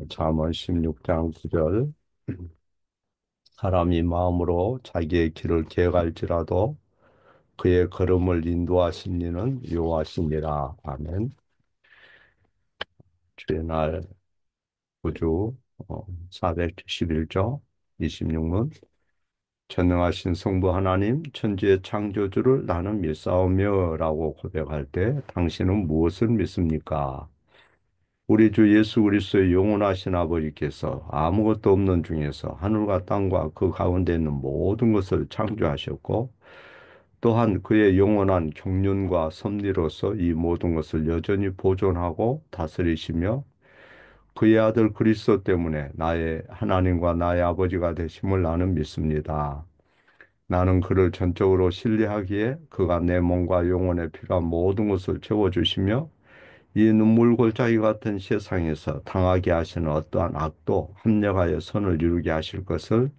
잠언 16장 9절. 사람이 마음으로 자기의 길을 계획할지라도 그의 걸음을 인도하신 이는 여호와시니라. 아멘. 주의 날 구주 471조 26문. 전능하신 성부 하나님, 천지의 창조주를 나는 믿사오며 라고 고백할 때 당신은 무엇을 믿습니까? 우리 주 예수 그리스도의 영원하신 아버지께서 아무것도 없는 중에서 하늘과 땅과 그 가운데 있는 모든 것을 창조하셨고, 또한 그의 영원한 경륜과 섭리로서 이 모든 것을 여전히 보존하고 다스리시며, 그의 아들 그리스도 때문에 나의 하나님과 나의 아버지가 되심을 나는 믿습니다. 나는 그를 전적으로 신뢰하기에 그가 내 몸과 영혼에 필요한 모든 것을 채워주시며, 이 눈물 골짜기 같은 세상에서 당하게 하시는 어떠한 악도 합력하여 선을 이루게 하실 것을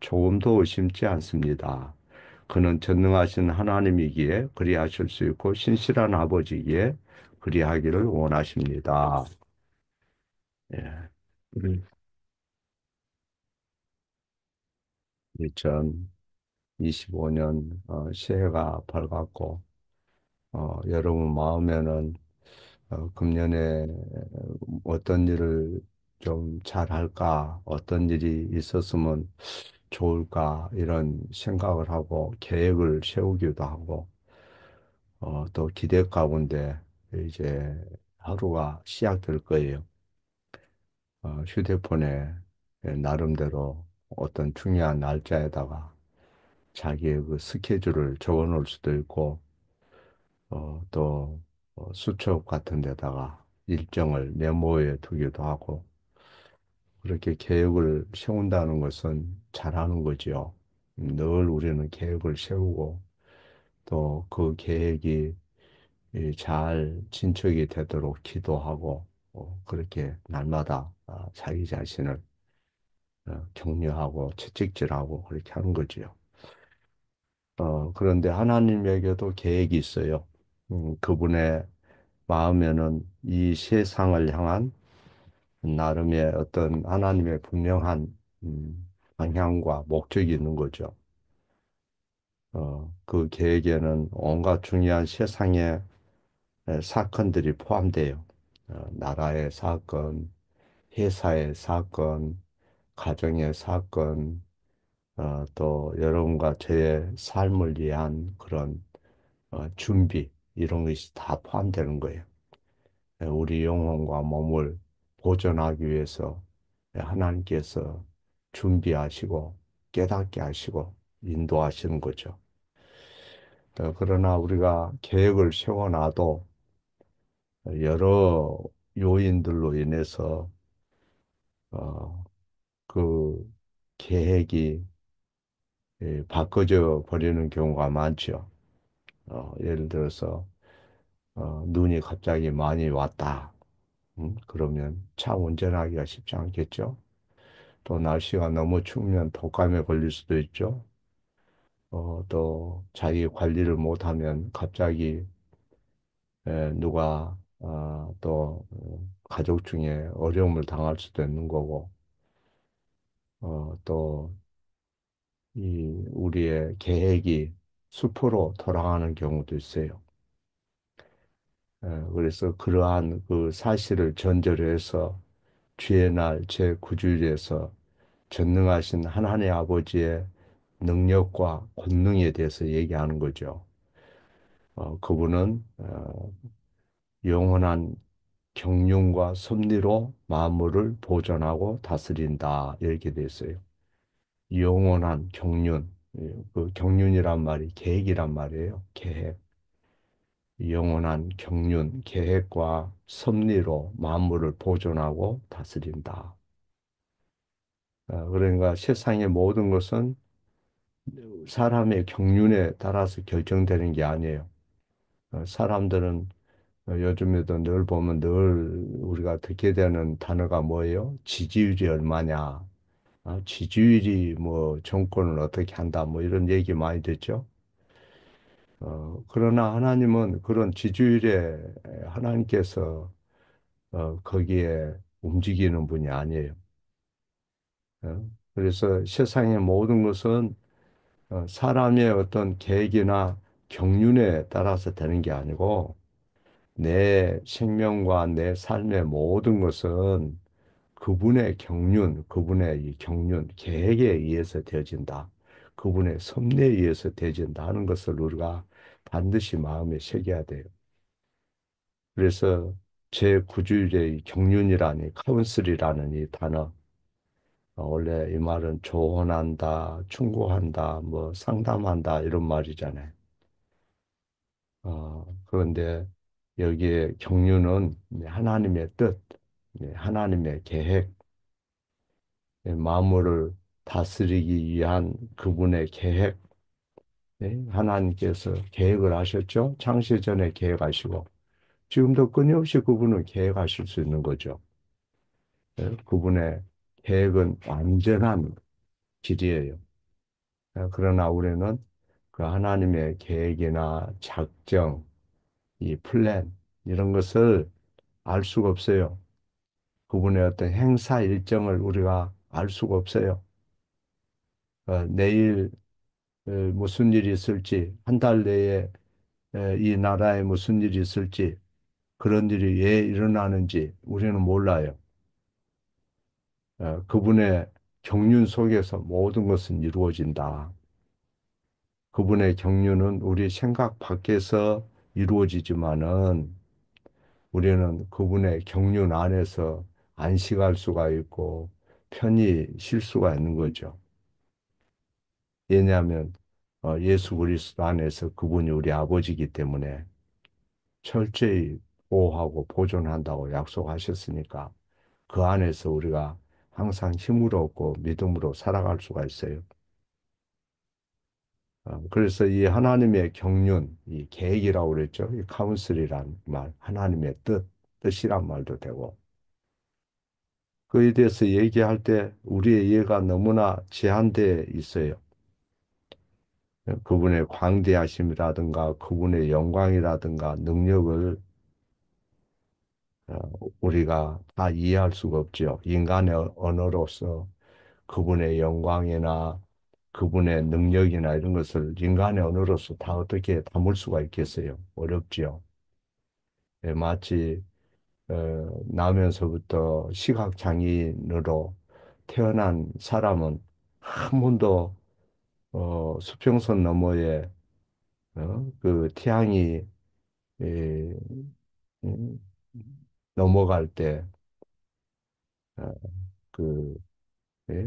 조금도 의심치 않습니다. 그는 전능하신 하나님이기에 그리하실 수 있고 신실한 아버지기에 그리하기를 원하십니다. 예. 2025년 새해가 밝았고, 여러분 마음에는 금년에 어떤 일을 좀 잘할까, 어떤 일이 있었으면 좋을까, 이런 생각을 하고 계획을 세우기도 하고, 또 기대 가운데 이제 하루가 시작될 거예요. 휴대폰에 나름대로 어떤 중요한 날짜에다가 자기의 그 스케줄을 적어 놓을 수도 있고, 또 수첩 같은 데다가 일정을 메모해 두기도 하고, 그렇게 계획을 세운다는 것은 잘하는 거지요. 늘 우리는 계획을 세우고 또 그 계획이 잘 진척이 되도록 기도하고, 그렇게 날마다 자기 자신을 격려하고 채찍질하고 그렇게 하는 거지요. 그런데 하나님에게도 계획이 있어요. 그분의 마음에는 이 세상을 향한 나름의 어떤 하나님의 분명한 방향과 목적이 있는 거죠. 그 계획에는 온갖 중요한 세상의 사건들이 포함돼요. 나라의 사건, 회사의 사건, 가정의 사건, 또 여러분과 저의 삶을 위한 그런 준비, 이런 것이 다 포함되는 거예요. 우리 영혼과 몸을 보존하기 위해서 하나님께서 준비하시고 깨닫게 하시고 인도하시는 거죠. 그러나 우리가 계획을 세워놔도 여러 요인들로 인해서 어, 그 계획이 바꿔져 버리는 경우가 많죠. 예를 들어서 눈이 갑자기 많이 왔다. 그러면 차 운전하기가 쉽지 않겠죠. 또 날씨가 너무 추우면 독감에 걸릴 수도 있죠. 또 자기 관리를 못하면 갑자기 누가 또 가족 중에 어려움을 당할 수도 있는 거고, 또 이 우리의 계획이 수포로 돌아가는 경우도 있어요. 그래서 그러한 그 사실을 전제로 해서 주의 날 제9주일에서 전능하신 하나님 아버지의 능력과 권능에 대해서 얘기하는 거죠. 그분은 영원한 경륜과 섭리로 만물을 보존하고 다스린다, 이렇게 돼 있어요. 영원한 경륜, 그 경륜이란 말이 계획이란 말이에요. 계획. 영원한 경륜, 계획과 섭리로 만물을 보존하고 다스린다. 그러니까 세상의 모든 것은 사람의 경륜에 따라서 결정되는 게 아니에요. 사람들은 요즘에도 늘 보면 늘 우리가 듣게 되는 단어가 뭐예요? 지지율이 얼마냐? 지지율이 뭐 정권을 어떻게 한다? 뭐 이런 얘기 많이 듣죠? 그러나 하나님은 그런 지지율에 하나님께서 거기에 움직이는 분이 아니에요. 그래서 세상의 모든 것은 사람의 어떤 계획이나 경륜에 따라서 되는 게 아니고 내 생명과 내 삶의 모든 것은 그분의 경륜, 그분의 이 경륜, 계획에 의해서 되어진다. 그분의 섭리에 의해서 되어진다 하는 것을 우리가 반드시 마음에 새겨야 돼요. 그래서 제9주일의 경륜이라니, 카운슬이라는 이 단어, 원래 이 말은 조언한다, 충고한다, 뭐 상담한다 이런 말이잖아요. 그런데 여기에 경륜은 하나님의 뜻, 하나님의 계획, 만물을 다스리기 위한 그분의 계획, 하나님께서 계획을 하셨죠. 창세 전에 계획하시고 지금도 끊임없이 그분은 계획하실 수 있는 거죠. 그분의 계획은 완전한 길이에요. 그러나 우리는 그 하나님의 계획이나 작정, 이 플랜 이런 것을 알 수가 없어요. 그분의 어떤 행사 일정을 우리가 알 수가 없어요. 내일 무슨 일이 있을지, 한 달 내에 이 나라에 무슨 일이 있을지, 그런 일이 왜 일어나는지 우리는 몰라요. 그분의 경륜 속에서 모든 것은 이루어진다. 그분의 경륜은 우리 생각 밖에서 이루어지지만은 우리는 그분의 경륜 안에서 안식할 수가 있고 편히 쉴 수가 있는 거죠. 왜냐하면 예수 그리스도 안에서 그분이 우리 아버지이기 때문에 철저히 보호하고 보존한다고 약속하셨으니까 그 안에서 우리가 항상 힘을 얻고 믿음으로 살아갈 수가 있어요. 그래서 이 하나님의 경륜, 이 계획이라고 그랬죠. 이 카운슬이란 말, 하나님의 뜻이란 말도 되고 그에 대해서 얘기할 때 우리의 이해가 너무나 제한되어 있어요. 그분의 광대하심이라든가 그분의 영광이라든가 능력을 어, 우리가 다 이해할 수가 없죠. 인간의 언어로서 그분의 영광이나 그분의 능력이나 이런 것을 인간의 언어로서 다 어떻게 담을 수가 있겠어요? 어렵지요. 예, 마치 나면서부터 시각장애인으로 태어난 사람은 한 번도 수평선 너머에 그 태양이 에, 음, 넘어갈 때 어, 그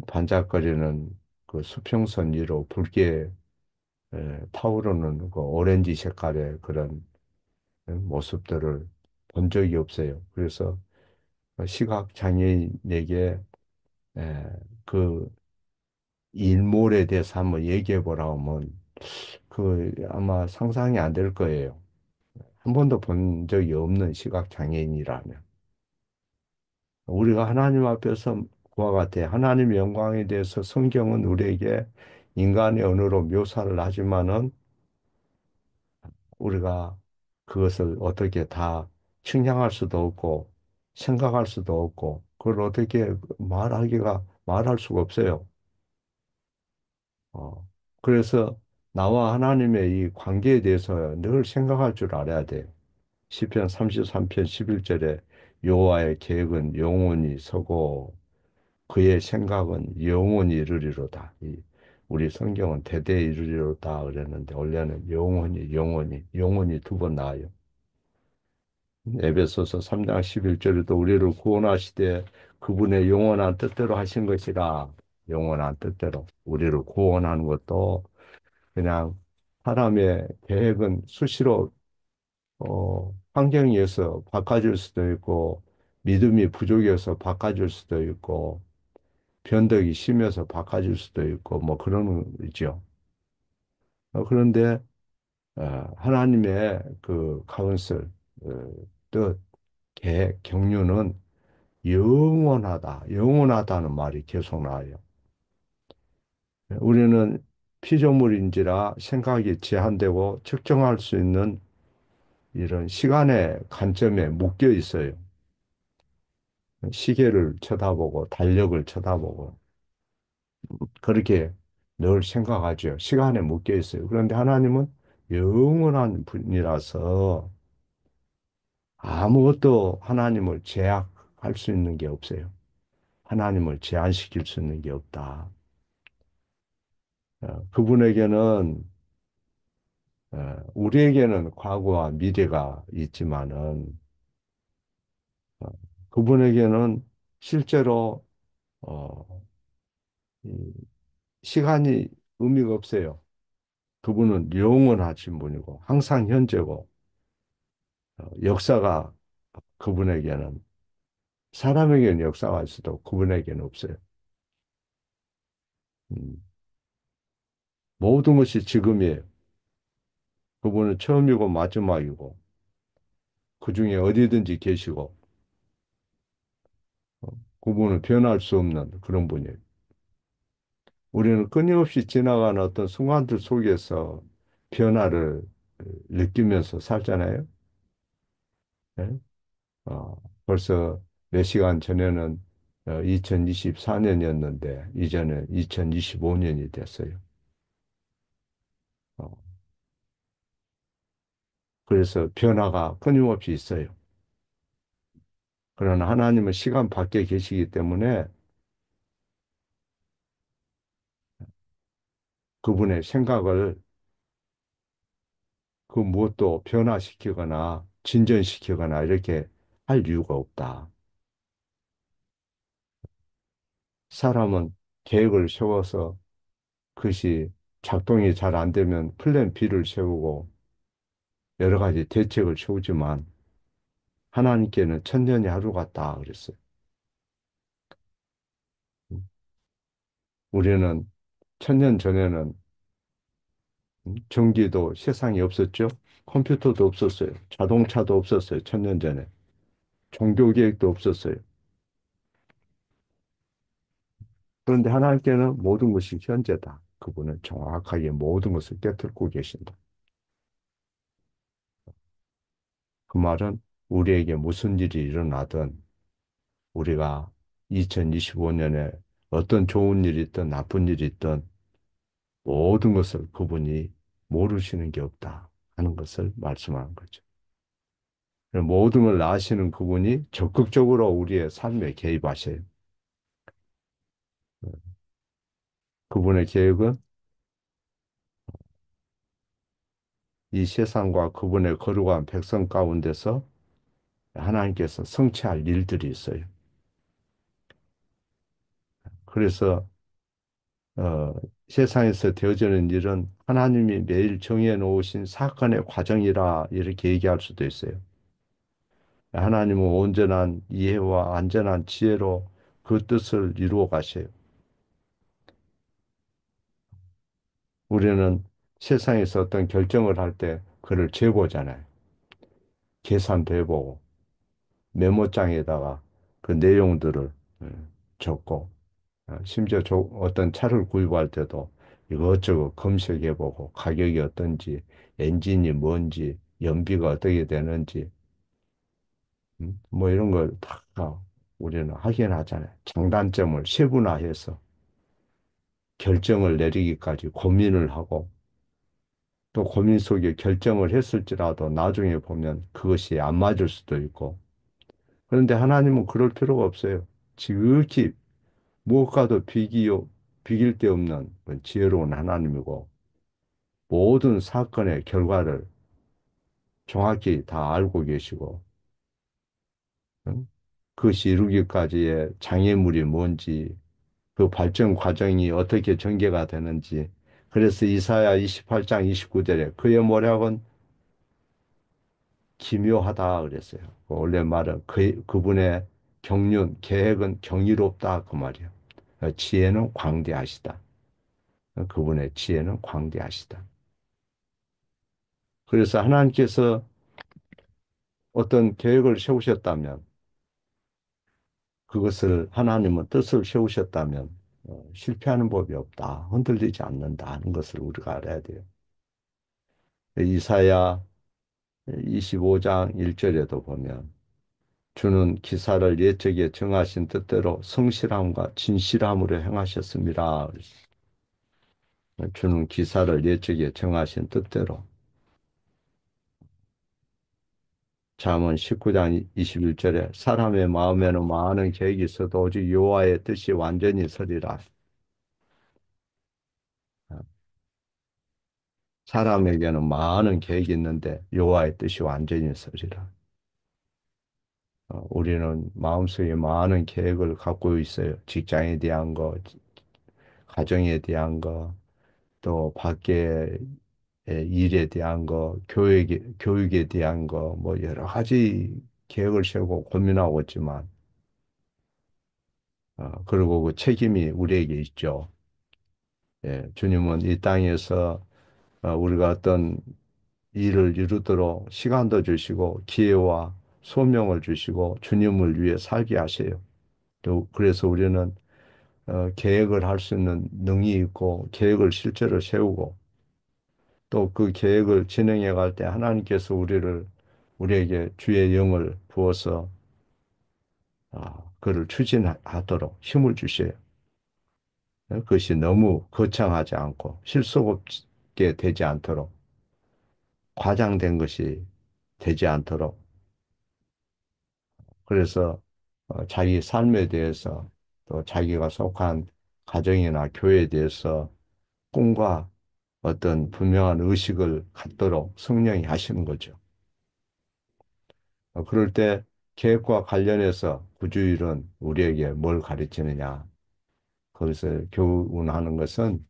반짝거리는 그 수평선 위로 붉게 타오르는 그 오렌지 색깔의 그런 모습들을 본 적이 없어요. 그래서 시각 장애인에게 에, 그 일몰에 대해서 한번 얘기해 보라 하면 그 아마 상상이 안 될 거예요. 한 번도 본 적이 없는 시각 장애인이라면 우리가 하나님 앞에서 그와 같아 하나님의 영광에 대해서 성경은 우리에게 인간의 언어로 묘사를 하지만은 우리가 그것을 어떻게 다 측량할 수도 없고 생각할 수도 없고 그걸 어떻게 말할 수가 없어요. 어. 그래서 나와 하나님의 이 관계에 대해서 늘 생각할 줄 알아야 돼. 시편 33편 11절에 여호와의 계획은 영원히 서고 그의 생각은 영원히 이르리로다. 우리 성경은 대대 이르리로다 그랬는데 원래는 영원히 두 번 나와요. 에베소서 3장 11절에도 우리를 구원하시되 그분의 영원한 뜻대로 하신 것이라 영원한 뜻대로 우리를 구원하는 것도 그냥 사람의 계획은 수시로 환경에 서 바꿔질 수도 있고 믿음이 부족해서 바꿔질 수도 있고 변덕이 심해서 바꿔질 수도 있고 뭐 그런 거죠. 그런데 하나님의 그 카운슬 뜻, 계획, 경륜은 영원하다는 말이 계속 나와요. 우리는 피조물인지라 생각이 제한되고 측정할 수 있는 이런 시간의 관점에 묶여 있어요. 시계를 쳐다보고 달력을 쳐다보고 그렇게 늘 생각하죠. 시간에 묶여 있어요. 그런데 하나님은 영원한 분이라서 아무것도 하나님을 제약할 수 있는 게 없어요. 하나님을 제한시킬 수 있는 게 없다. 그분에게는 우리에게는 과거와 미래가 있지만은 어, 그분에게는 실제로 어, 이 시간이 의미가 없어요. 그분은 영원하신 분이고 항상 현재고 역사가 그분에게는 사람에게는 역사가 있어도 그분에게는 없어요. 음, 모든 것이 지금이에요. 그분은 처음이고 마지막이고 그 중에 어디든지 계시고 어, 그분은 변할 수 없는 그런 분이에요. 우리는 끊임없이 지나가는 어떤 순간들 속에서 변화를 느끼면서 살잖아요. 예? 벌써 몇 시간 전에는 2024년이었는데 이제는 2025년이 됐어요. 어, 그래서 변화가 끊임없이 있어요. 그러나 하나님은 시간 밖에 계시기 때문에 그분의 생각을 그 무엇도 변화시키거나 진전시키거나 이렇게 할 이유가 없다. 사람은 계획을 세워서 그것이 작동이 잘 안 되면 플랜 B를 세우고 여러 가지 대책을 세우지만 하나님께는 천년이 하루 같다 그랬어요. 우리는 천년 전에는 전기도 세상에 없었죠. 컴퓨터도 없었어요. 자동차도 없었어요. 천년 전에. 종교 계획도 없었어요. 그런데 하나님께는 모든 것이 현재다. 그분은 정확하게 모든 것을 꿰뚫고 계신다. 그 말은 우리에게 무슨 일이 일어나든 우리가 2025년에 어떤 좋은 일이 있든 나쁜 일이 있든 모든 것을 그분이 모르시는 게 없다 하는 것을 말씀하는 거죠. 모든 걸 아시는 그분이 적극적으로 우리의 삶에 개입하셔요. 그분의 계획은 이 세상과 그분의 거룩한 백성 가운데서 하나님께서 성취할 일들이 있어요. 그래서 어, 세상에서 되어지는 일은 하나님이 매일 정해 놓으신 사건의 과정이라 이렇게 얘기할 수도 있어요. 하나님은 온전한 이해와 안전한 지혜로 그 뜻을 이루어 가셔요. 우리는 세상에서 어떤 결정을 할 때 그를 재보잖아요. 계산도 해보고 메모장에다가 그 내용들을 예, 적고 심지어 어떤 차를 구입할 때도 이것저것 검색해보고 가격이 어떤지 엔진이 뭔지 연비가 어떻게 되는지 뭐 이런 걸 다 우리는 하긴 하잖아요. 장단점을 세분화해서 결정을 내리기까지 고민을 하고 또 고민 속에 결정을 했을지라도 나중에 보면 그것이 안 맞을 수도 있고 그런데 하나님은 그럴 필요가 없어요. 지극히 무엇과도 비길 데 없는 그런 지혜로운 하나님이고 모든 사건의 결과를 정확히 다 알고 계시고 응? 그것이 이루기까지의 장애물이 뭔지 그 발전 과정이 어떻게 전개가 되는지 그래서 이사야 28장 29절에 그의 모략은 기묘하다 그랬어요. 그 원래 말은 그분의 계획은 경이롭다 그 말이에요. 지혜는 광대하시다. 그분의 지혜는 광대하시다. 그래서 하나님께서 어떤 계획을 세우셨다면 그것을 하나님은 뜻을 세우셨다면 실패하는 법이 없다. 흔들리지 않는다 하는 것을 우리가 알아야 돼요. 이사야 25장 1절에도 보면 주는 기사를 예적에 정하신 뜻대로 성실함과 진실함으로 행하셨습니다. 주는 기사를 예적에 정하신 뜻대로. 잠언 19장 21절에 사람의 마음에는 많은 계획이 있어도 오직 여호와의 뜻이 완전히 서리라. 사람에게는 많은 계획이 있는데 여호와의 뜻이 완전히 서리라. 우리는 마음속에 많은 계획을 갖고 있어요. 직장에 대한 거, 가정에 대한 거, 또 밖에 일에 대한 거, 교육에 대한 거, 뭐 여러 가지 계획을 세우고 고민하고 있지만, 그리고 그 책임이 우리에게 있죠. 예, 주님은 이 땅에서 우리가 어떤 일을 이루도록 시간도 주시고 기회와 소명을 주시고 주님을 위해 살게 하세요. 또 그래서 우리는 계획을 할 수 있는 능이 있고 계획을 실제로 세우고 또 그 계획을 진행해 갈 때 하나님께서 우리에게 주의 영을 부어서 그를 추진하도록 힘을 주셔요. 그것이 너무 거창하지 않고 실속 없게 되지 않도록 과장된 것이 되지 않도록 그래서 자기 삶에 대해서 또 자기가 속한 가정이나 교회에 대해서 꿈과 어떤 분명한 의식을 갖도록 성령이 하시는 거죠. 그럴 때 계획과 관련해서 구주일은 우리에게 뭘 가르치느냐? 거기서 교훈하는 것은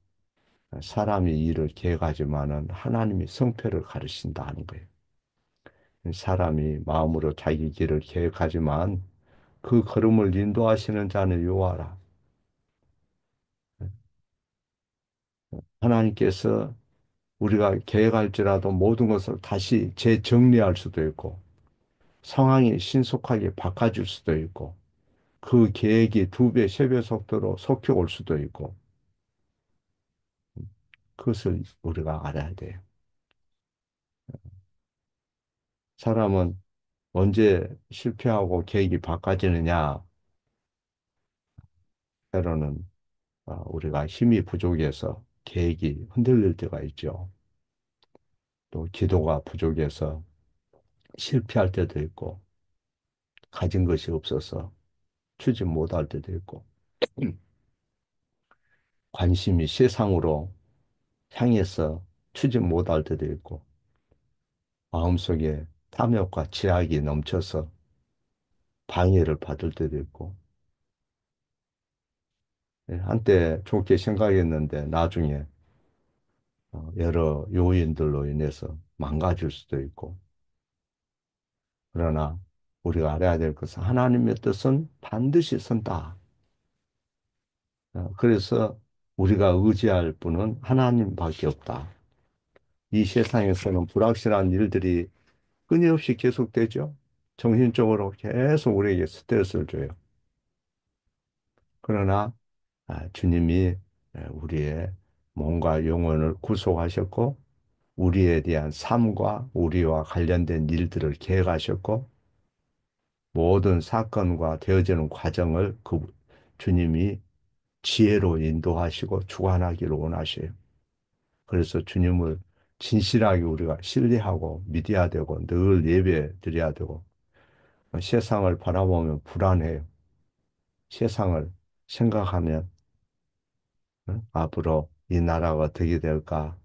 사람이 일을 계획하지만은 하나님이 성패를 가르친다 하는 거예요. 사람이 마음으로 자기 길을 계획하지만 그 걸음을 인도하시는 자는 여호와라. 하나님께서 우리가 계획할지라도 모든 것을 다시 재정리할 수도 있고 상황이 신속하게 바꿔줄 수도 있고 그 계획이 두 배, 세 배 속도로 속혀올 수도 있고 그것을 우리가 알아야 돼요. 사람은 언제 실패하고 계획이 바꿔지느냐? 때로는 우리가 힘이 부족해서 계획이 흔들릴 때가 있죠. 또 기도가 부족해서 실패할 때도 있고 가진 것이 없어서 추진 못할 때도 있고 관심이 세상으로 향해서 추진 못할 때도 있고 마음속에 탐욕과 죄악이 넘쳐서 방해를 받을 때도 있고 한때 좋게 생각했는데 나중에 여러 요인들로 인해서 망가질 수도 있고 그러나 우리가 알아야 될 것은 하나님의 뜻은 반드시 선다. 그래서 우리가 의지할 분은 하나님밖에 없다. 이 세상에서는 불확실한 일들이 끊임없이 계속되죠. 정신적으로 계속 우리에게 스트레스를 줘요. 그러나 주님이 우리의 몸과 영혼을 구속하셨고 우리에 대한 삶과 우리와 관련된 일들을 계획하셨고 모든 사건과 되어지는 과정을 그 주님이 지혜로 인도하시고 주관하기를 원하셔요. 그래서 주님을 진실하게 우리가 신뢰하고 믿어야 되고 늘 예배 드려야 되고 세상을 바라보면 불안해요. 세상을 생각하면 앞으로 이 나라가 어떻게 될까?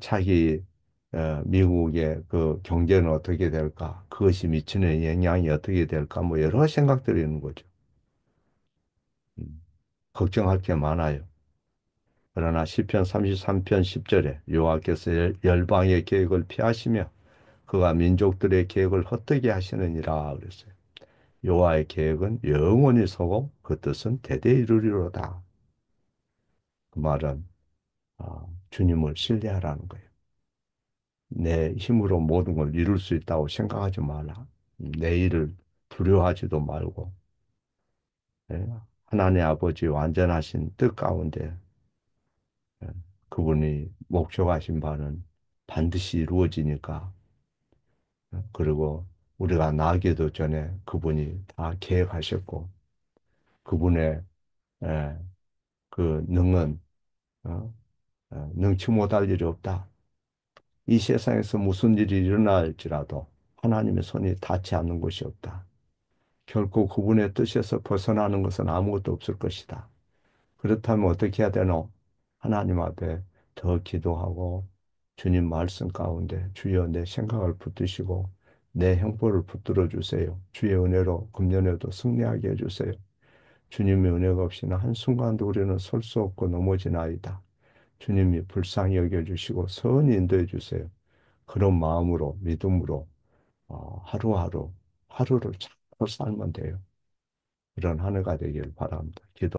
차기 미국의 그 경제는 어떻게 될까? 그것이 미치는 영향이 어떻게 될까? 뭐 여러 생각들이 있는 거죠. 음, 걱정할 게 많아요. 그러나 시편 33편 10절에 여호와께서 열방의 계획을 피하시며 그가 민족들의 계획을 헛되게 하시느니라 그랬어요. 여호와의 계획은 영원히 서고 그 뜻은 대대 이루리로다. 그 말은 주님을 신뢰하라는 거예요. 내 힘으로 모든 걸 이룰 수 있다고 생각하지 말라. 내일을 두려워하지도 말고 예, 하나님 아버지 완전하신 뜻 가운데 예, 그분이 목적하신 바는 반드시 이루어지니까 그리고 우리가 나기도 전에 그분이 다 계획하셨고 그분의 예, 그 능은 어, 능치 못할 일이 없다. 이 세상에서 무슨 일이 일어날지라도 하나님의 손이 닿지 않는 곳이 없다. 결코 그분의 뜻에서 벗어나는 것은 아무것도 없을 것이다. 그렇다면 어떻게 해야 되노? 하나님 앞에 더 기도하고 주님 말씀 가운데 주여 내 생각을 붙드시고 내 행보를 붙들어 주세요. 주의 은혜로 금년에도 승리하게 해주세요. 주님의 은혜가 없이는 한순간도 우리는 설 수 없고 넘어지나이다. 주님이 불쌍히 여겨주시고 선히 인도해 주세요. 그런 마음으로 믿음으로 하루하루 하루를 잘 살면 돼요. 이런 한 해가 되길 바랍니다. 기도.